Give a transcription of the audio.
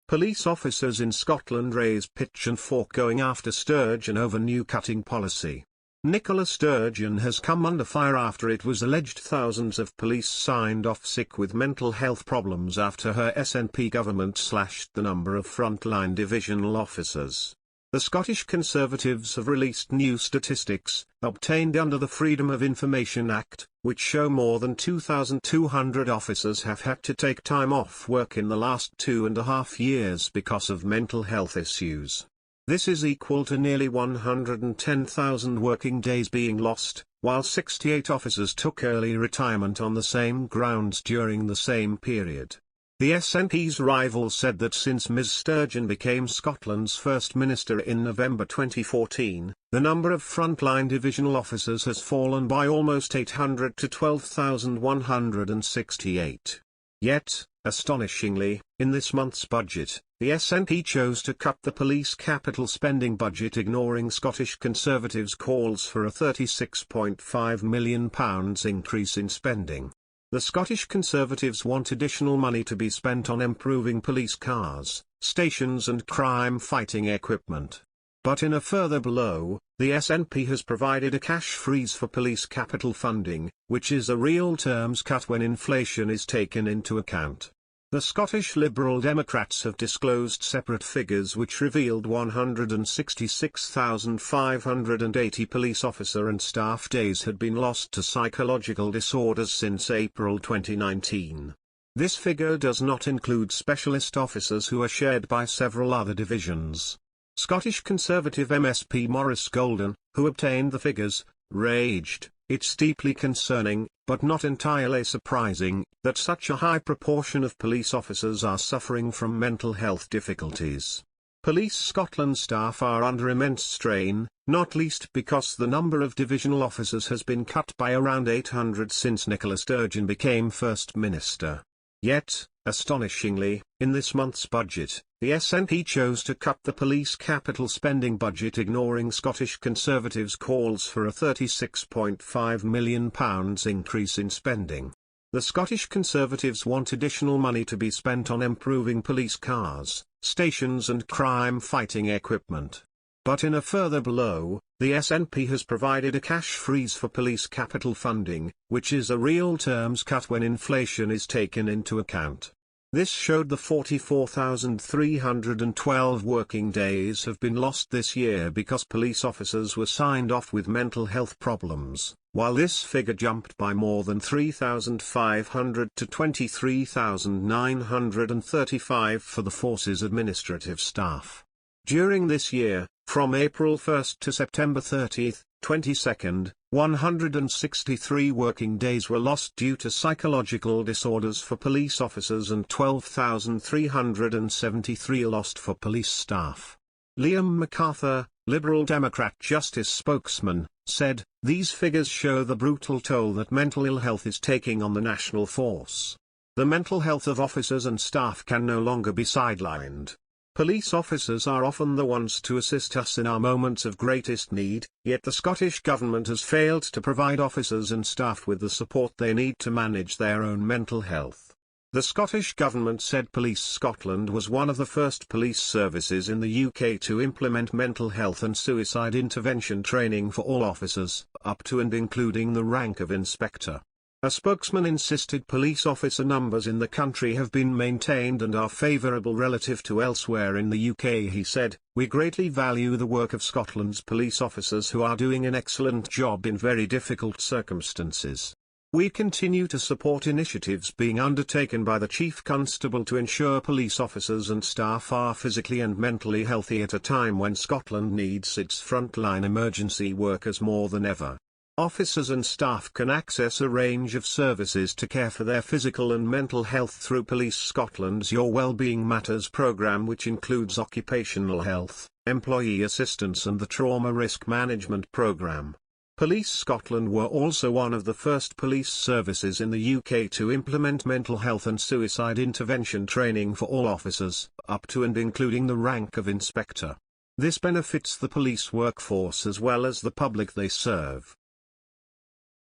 Police officers in Scotland raise pitch and fork going after Sturgeon over new cutting policy. Nicola Sturgeon has come under fire after it was alleged thousands of police signed off sick with mental health problems after her SNP government slashed the number of frontline divisional officers. The Scottish Conservatives have released new statistics, obtained under the Freedom of Information Act, which show more than 2,200 officers have had to take time off work in the last 2.5 years because of mental health issues. This is equal to nearly 110,000 working days being lost, while 68 officers took early retirement on the same grounds during the same period. The SNP's rival said that since Ms Sturgeon became Scotland's First Minister in November 2014, the number of frontline divisional officers has fallen by almost 800 to 12,168. Yet, astonishingly, in this month's budget, the SNP chose to cut the police capital spending budget, ignoring Scottish Conservatives' calls for a £36.5 million increase in spending. The Scottish Conservatives want additional money to be spent on improving police cars, stations and crime-fighting equipment. But in a further blow, the SNP has provided a cash freeze for police capital funding, which is a real terms cut when inflation is taken into account. The Scottish Liberal Democrats have disclosed separate figures which revealed 166,580 police officer and staff days had been lost to psychological disorders since April 2019. This figure does not include specialist officers who are shared by several other divisions. Scottish Conservative MSP Maurice Golden, who obtained the figures, raged, "It's deeply concerning, but not entirely surprising, that such a high proportion of police officers are suffering from mental health difficulties. Police Scotland staff are under immense strain, not least because the number of divisional officers has been cut by around 800 since Nicola Sturgeon became First Minister." Yet, astonishingly, in this month's budget, the SNP chose to cut the police capital spending budget, ignoring Scottish Conservatives' calls for a £36.5 million increase in spending. The Scottish Conservatives want additional money to be spent on improving police cars, stations and crime-fighting equipment. But in a further blow, the SNP has provided a cash freeze for police capital funding, which is a real terms cut when inflation is taken into account. This showed the 44,312 working days have been lost this year because police officers were signed off with mental health problems, while this figure jumped by more than 3,500 to 23,935 for the force's administrative staff. During this year, from April 1 to September 30, 22, 163 working days were lost due to psychological disorders for police officers and 12,373 lost for police staff. Liam MacArthur, Liberal Democrat Justice spokesman, said, "These figures show the brutal toll that mental ill health is taking on the national force. The mental health of officers and staff can no longer be sidelined. Police officers are often the ones to assist us in our moments of greatest need, yet the Scottish Government has failed to provide officers and staff with the support they need to manage their own mental health." The Scottish Government said Police Scotland was one of the first police services in the UK to implement mental health and suicide intervention training for all officers, up to and including the rank of inspector. A spokesman insisted police officer numbers in the country have been maintained and are favourable relative to elsewhere in the UK. He said, "We greatly value the work of Scotland's police officers who are doing an excellent job in very difficult circumstances. We continue to support initiatives being undertaken by the Chief Constable to ensure police officers and staff are physically and mentally healthy at a time when Scotland needs its frontline emergency workers more than ever. Officers and staff can access a range of services to care for their physical and mental health through Police Scotland's Your Wellbeing Matters programme, which includes occupational health, employee assistance and the Trauma Risk Management programme. Police Scotland were also one of the first police services in the UK to implement mental health and suicide intervention training for all officers, up to and including the rank of inspector. This benefits the police workforce as well as the public they serve.